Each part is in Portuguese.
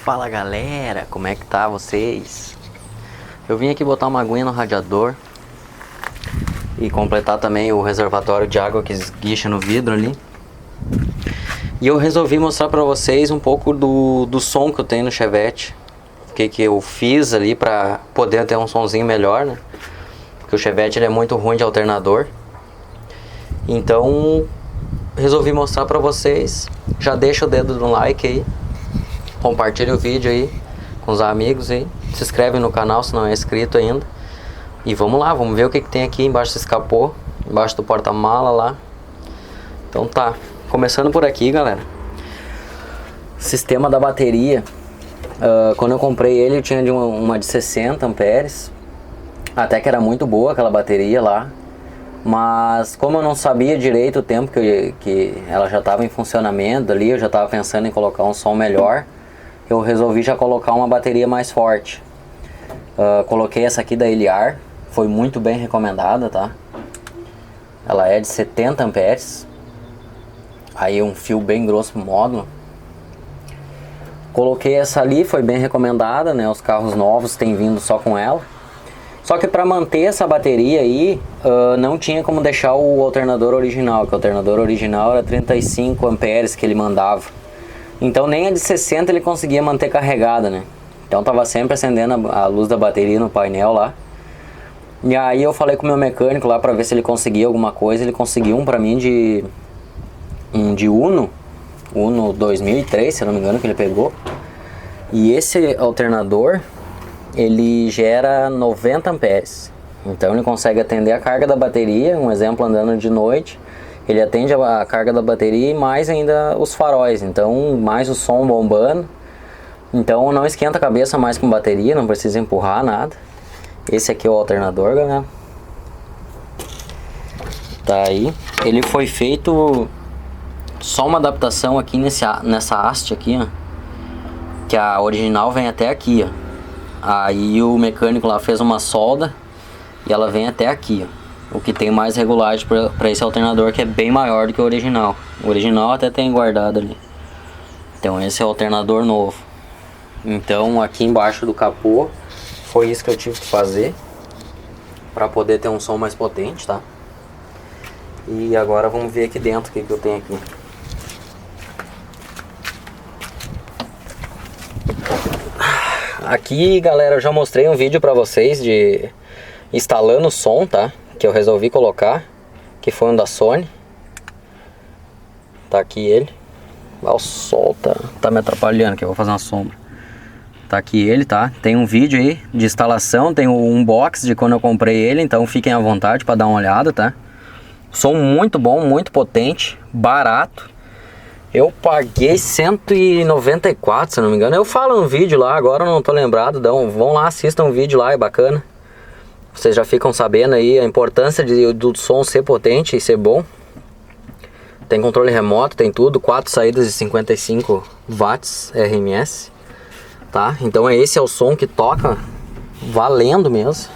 Fala galera, como é que tá vocês? Eu vim aqui botar uma aguinha no radiador e completar também o reservatório de água que esguicha no vidro ali. E eu resolvi mostrar pra vocês um pouco do som que eu tenho no Chevette. O que eu fiz ali pra poder ter um sonzinho melhor, né? Porque o Chevette ele é muito ruim de alternador. Então resolvi mostrar pra vocês. Já deixa o dedo no like aí. Compartilha o vídeo aí com os amigos aí. Se inscreve no canal se não é inscrito ainda. E vamos lá, vamos ver o que tem aqui embaixo desse capô. Embaixo do porta-mala lá. Então tá, começando por aqui, galera. Sistema da bateria. Quando eu comprei ele eu tinha uma de 60 amperes. Até que era muito boa aquela bateria lá. Mas como eu não sabia direito o tempo que ela já estava em funcionamento ali, eu já estava pensando em colocar um som melhor, eu resolvi já colocar uma bateria mais forte. Coloquei essa aqui da Eliar, foi muito bem recomendada, tá? Ela é de 70 amperes. Aí um fio bem grosso pro módulo. Coloquei essa ali, foi bem recomendada, né? Os carros novos têm vindo só com ela. Só que para manter essa bateria aí, não tinha como deixar o alternador original, que o alternador original era 35 amperes que ele mandava. Então nem a de 60 ele conseguia manter carregada, né? Então tava sempre acendendo a luz da bateria no painel lá. E aí eu falei com o meu mecânico lá para ver se ele conseguia alguma coisa. Ele conseguiu um para mim de Uno 2003, se eu não me engano, que ele pegou. E esse alternador ele gera 90 amperes. Então ele consegue atender a carga da bateria. Um exemplo, andando de noite, ele atende a carga da bateria e mais ainda os faróis. Então mais o som bombando. Então não esquenta a cabeça mais com bateria, não precisa empurrar nada. Esse aqui é o alternador, galera. Tá aí. Ele foi feito só uma adaptação aqui nessa haste aqui, ó. Que a original vem até aqui, ó. Aí o mecânico lá fez uma solda e ela vem até aqui, ó. O que tem mais regulagem para esse alternador, que é bem maior do que o original. O original até tem guardado ali. Então esse é o alternador novo. Então aqui embaixo do capô foi isso que eu tive que fazer para poder ter um som mais potente, tá? E agora vamos ver aqui dentro o que eu tenho aqui. Aqui, galera, eu já mostrei um vídeo pra vocês de instalando o som, tá? Que eu resolvi colocar, que foi um da Sony. Tá aqui ele. O sol tá me atrapalhando, que eu vou fazer uma sombra. Tá aqui ele, tá? Tem um vídeo aí de instalação, tem o unbox de quando eu comprei ele, então fiquem à vontade pra dar uma olhada, tá? Som muito bom, muito potente, barato. Eu paguei 194, se não me engano. Eu falo no vídeo lá, agora eu não tô lembrado. Então, vão lá, assistam o vídeo lá, é bacana. Vocês já ficam sabendo aí a importância do som ser potente e ser bom. Tem controle remoto, tem tudo. 4 saídas de 55 watts RMS. Tá? Então esse é o som que toca valendo mesmo.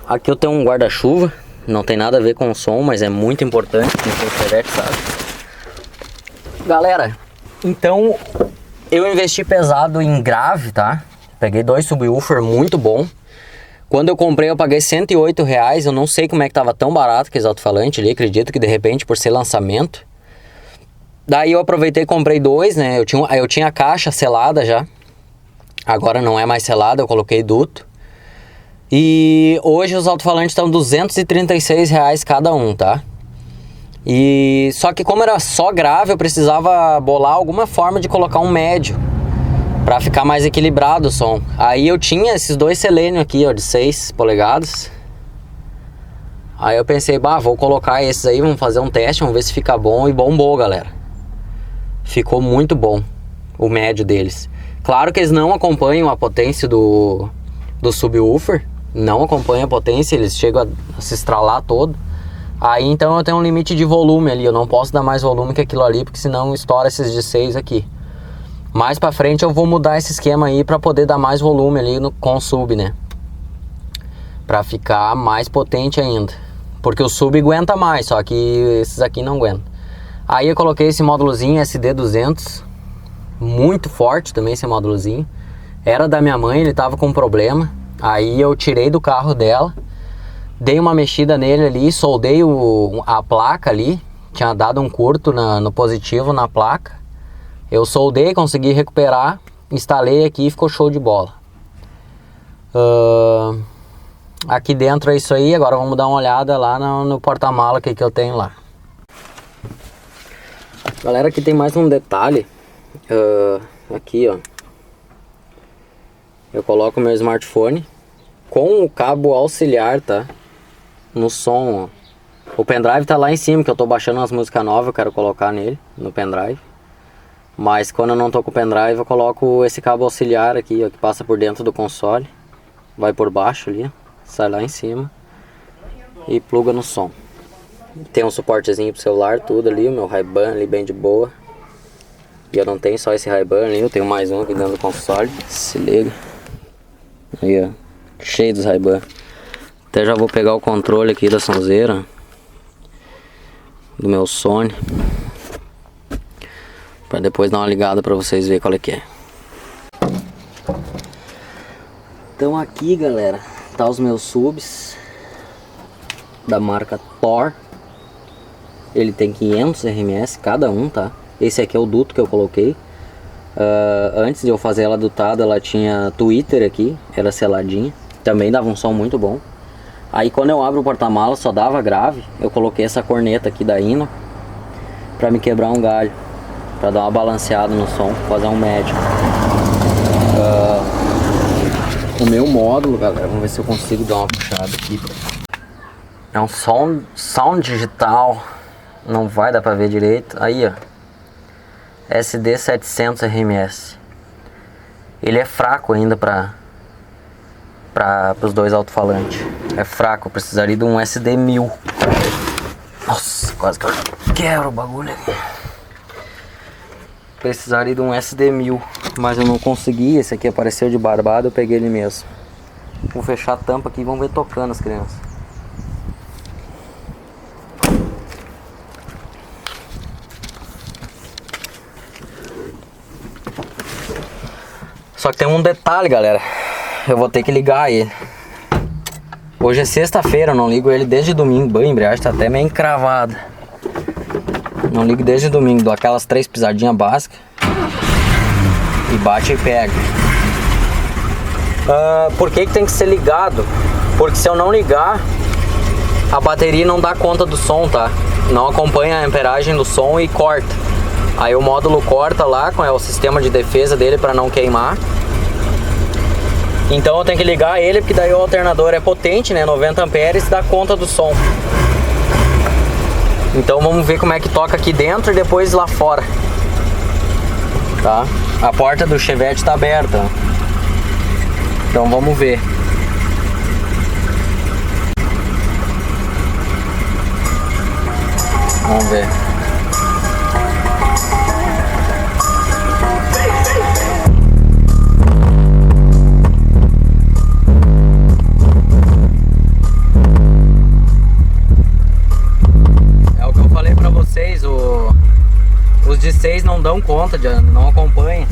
Aqui eu tenho um guarda-chuva. Não tem nada a ver com o som, mas é muito importante, quem tem Chevette sabe. Galera, então eu investi pesado em grave, tá? Peguei 2 subwoofer muito bom. Quando eu comprei eu paguei R$108. Eu não sei como é que tava tão barato que esse alto-falante ali. Acredito que de repente por ser lançamento. Daí eu aproveitei e comprei 2, né? Eu tinha a caixa selada já. Agora não é mais selada, eu coloquei duto. E hoje os alto-falantes estão R$236 cada um, tá? E só que como era só grave, eu precisava bolar alguma forma de colocar um médio pra ficar mais equilibrado o som. Aí eu tinha esses 2 selênio aqui, ó, de 6 polegadas. Aí eu pensei, vou colocar esses aí, vamos fazer um teste, vamos ver se fica bom. E bombou, galera. Ficou muito bom o médio deles. Claro que eles não acompanham a potência do subwoofer. Não acompanha a potência, eles chegam a se estralar todo. Aí então eu tenho um limite de volume ali, eu não posso dar mais volume que aquilo ali, porque senão estoura esses de 6 aqui. Mais pra frente eu vou mudar esse esquema aí pra poder dar mais volume ali com o sub, né? pra ficar mais potente ainda. Porque o sub aguenta mais, só que esses aqui não aguentam. Aí eu coloquei esse módulozinho SD200, muito forte também esse módulozinho. Era da minha mãe, ele tava com problema. Aí eu tirei do carro dela, dei uma mexida nele ali, soldei a placa ali. Tinha dado um curto no positivo na placa. Eu soldei, consegui recuperar, instalei aqui e ficou show de bola. Aqui dentro é isso aí. Agora vamos dar uma olhada lá no porta-mala que eu tenho lá. Galera, aqui tem mais um detalhe. Aqui, ó. Eu coloco meu smartphone com o cabo auxiliar, tá? No som, ó. O pendrive tá lá em cima, que eu tô baixando umas músicas novas, eu quero colocar nele, no pendrive. Mas quando eu não tô com o pendrive, eu coloco esse cabo auxiliar aqui, ó, que passa por dentro do console. Vai por baixo ali, sai lá em cima e pluga no som. Tem um suportezinho pro celular, tudo ali, o meu Ray-Ban ali bem de boa. E eu não tenho só esse Ray-Ban ali, eu tenho mais um aqui dentro do console. Se liga. Aí, ó, cheio dos Ray-Ban. Até já vou pegar o controle aqui da sonzeira, do meu Sony, pra depois dar uma ligada pra vocês verem qual é que é. Então aqui, galera, tá os meus subs da marca Thor. Ele tem 500 RMS cada um, tá? Esse aqui é o duto que eu coloquei. Antes de eu fazer ela dutada, ela tinha Twitter aqui, era seladinha. Também dava um som muito bom. Aí quando eu abro o porta-malas só dava grave. Eu coloquei essa corneta aqui da Hino pra me quebrar um galho, pra dar uma balanceada no som, fazer um médio. O meu módulo, galera, vamos ver se eu consigo dar uma puxada aqui. É um sound digital, não vai dar pra ver direito. Aí, ó, SD 700 RMS. Ele é fraco ainda para os dois alto-falantes. É fraco, eu precisaria de um SD 1000. Nossa, quase que eu quebro o bagulho aqui. Precisaria de um SD 1000, mas eu não consegui. Esse aqui apareceu de barbado, eu peguei ele mesmo. Vou fechar a tampa aqui e vamos ver tocando as crianças. Só que tem um detalhe, galera. Eu vou ter que ligar ele. Hoje é sexta-feira, eu não ligo ele desde domingo. A embreagem tá até meio encravada. Não ligo desde domingo. Dou aquelas 3 pisadinhas básicas e bate e pega. Por que tem que ser ligado? Porque se eu não ligar, a bateria não dá conta do som, tá? Não acompanha a amperagem do som e corta. Aí o módulo corta lá, com o sistema de defesa dele para não queimar. Então eu tenho que ligar ele, porque daí o alternador é potente, né? 90 amperes, dá conta do som. Então vamos ver como é que toca aqui dentro e depois lá fora. Tá? A porta do Chevette tá aberta. Então vamos ver. Vamos ver. Os de 6 não dão conta, não acompanha.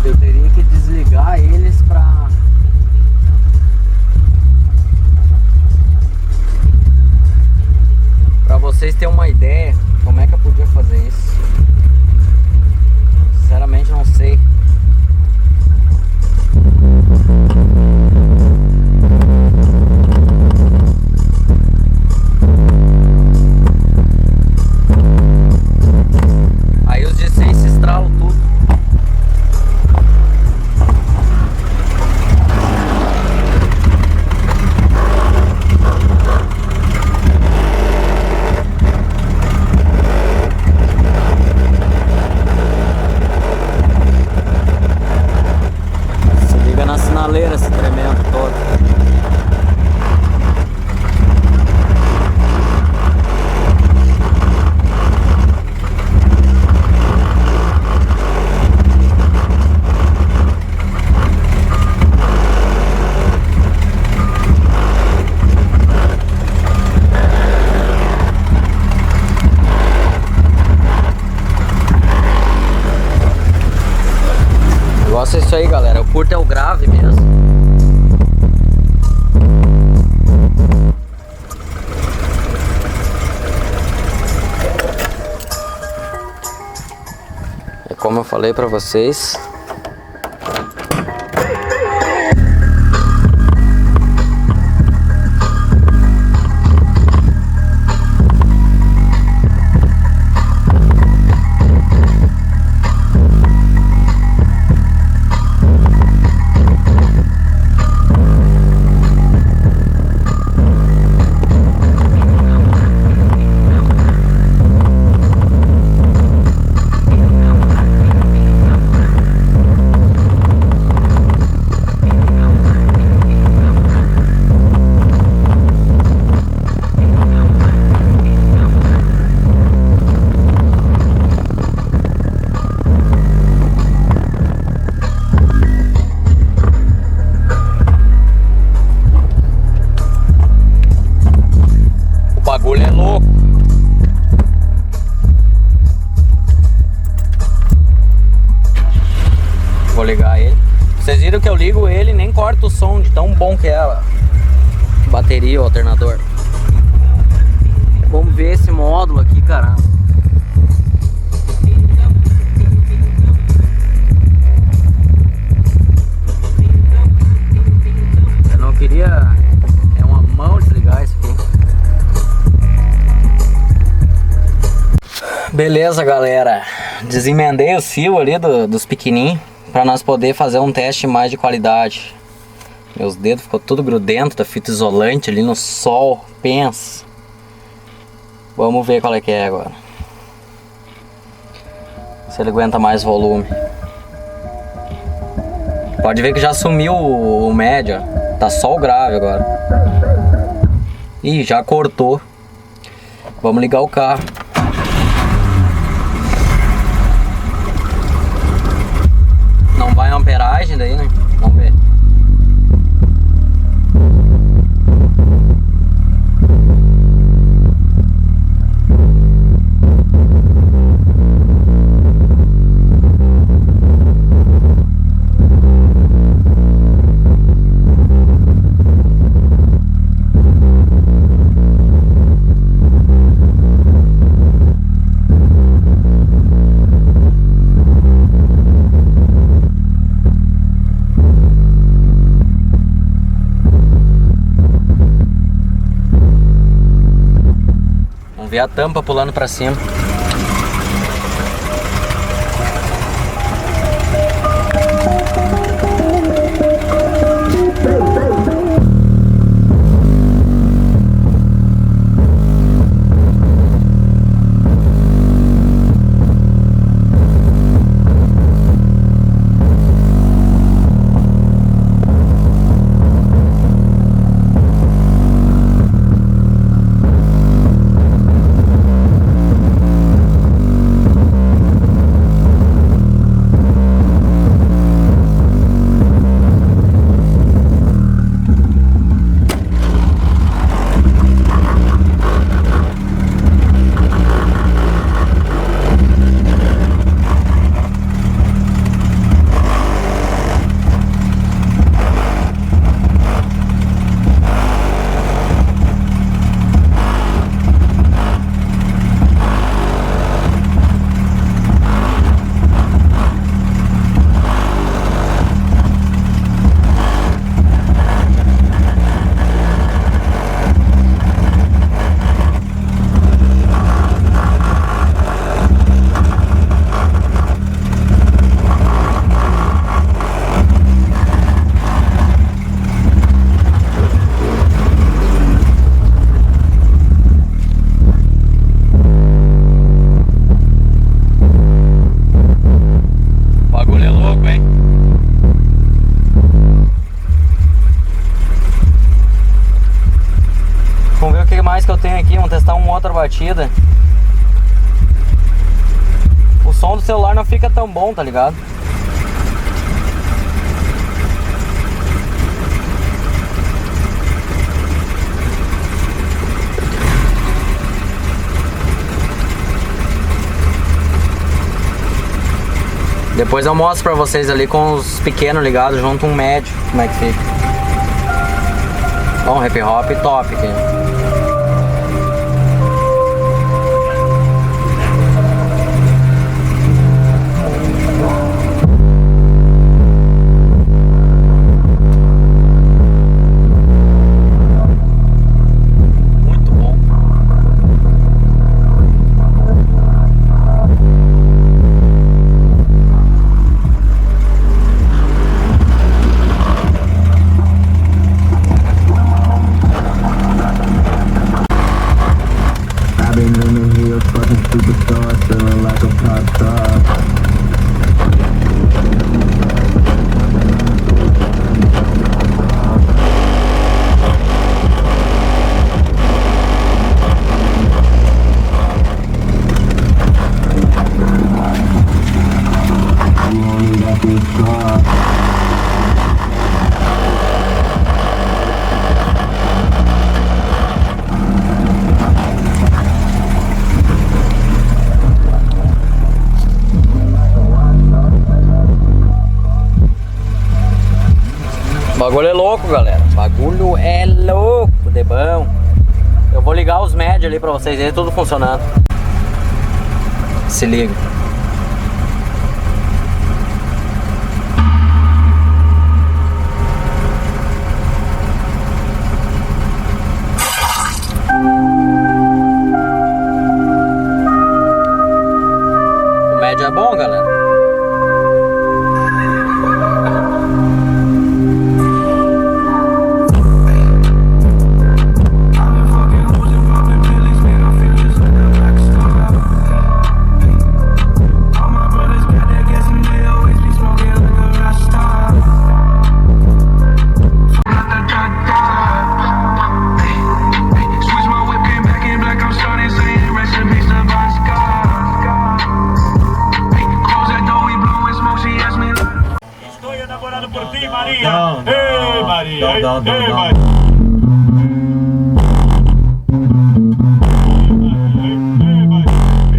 Eu teria que desligar eles pra vocês terem uma ideia como é que eu podia fazer isso. Sinceramente não sei. Esse tremendo todo. falei pra vocês. O bagulho é louco. Vou ligar ele. Vocês viram que eu ligo ele e nem corto o som de tão bom que é a bateria, o alternador. Vamos ver esse módulo aqui, caramba. Eu não queria... É uma mão desligar isso aqui. Beleza, galera. Desemendei o fio ali dos pequenininhos para nós poder fazer um teste mais de qualidade. Meus dedos ficou tudo grudento da fita isolante ali no sol. Pensa. Vamos ver qual é que é agora. Se ele aguenta mais volume. Pode ver que já sumiu o médio. Tá só o grave agora. Ih, já cortou. Vamos ligar o carro. Não vai amperagem daí, né? Vamos ver. Vamos ver a tampa pulando pra cima. Que eu tenho aqui, vamos testar uma outra batida. O som do celular não fica tão bom, tá ligado? Depois eu mostro pra vocês ali com os pequenos ligados junto um médio, como é que fica. Ó, um hip hop top aqui. bagulho é louco, galera. O bagulho é louco de bom. Eu vou ligar os médios ali pra vocês verem tudo funcionando. Se liga. O médio é bom, galera. Não, não. Ei, Maria. Não. Ei, Maria. Ei, Maria.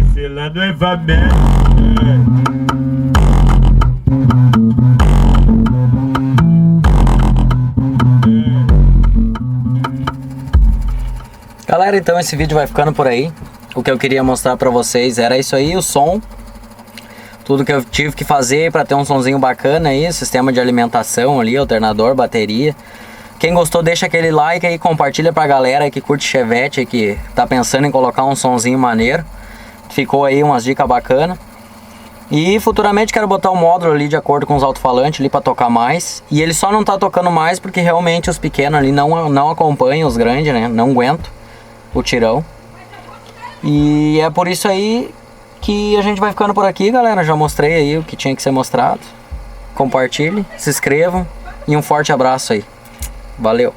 Esse lá não é Vamério. Galera, então esse vídeo vai ficando por aí. O que eu queria mostrar pra vocês era isso aí, o som. Tudo que eu tive que fazer para ter um sonzinho bacana aí, sistema de alimentação ali, alternador, bateria. Quem gostou deixa aquele like aí, compartilha pra galera aí que curte Chevette aí, que tá pensando em colocar um sonzinho maneiro. Ficou aí umas dicas bacanas. E futuramente quero botar um módulo ali de acordo com os alto-falantes ali pra tocar mais. E ele só não tá tocando mais porque realmente os pequenos ali não acompanham os grandes, né? Não aguentam o tirão. E é por isso aí que a gente vai ficando por aqui, galera. Já mostrei aí o que tinha que ser mostrado. Compartilhe, se inscrevam e um forte abraço aí. Valeu!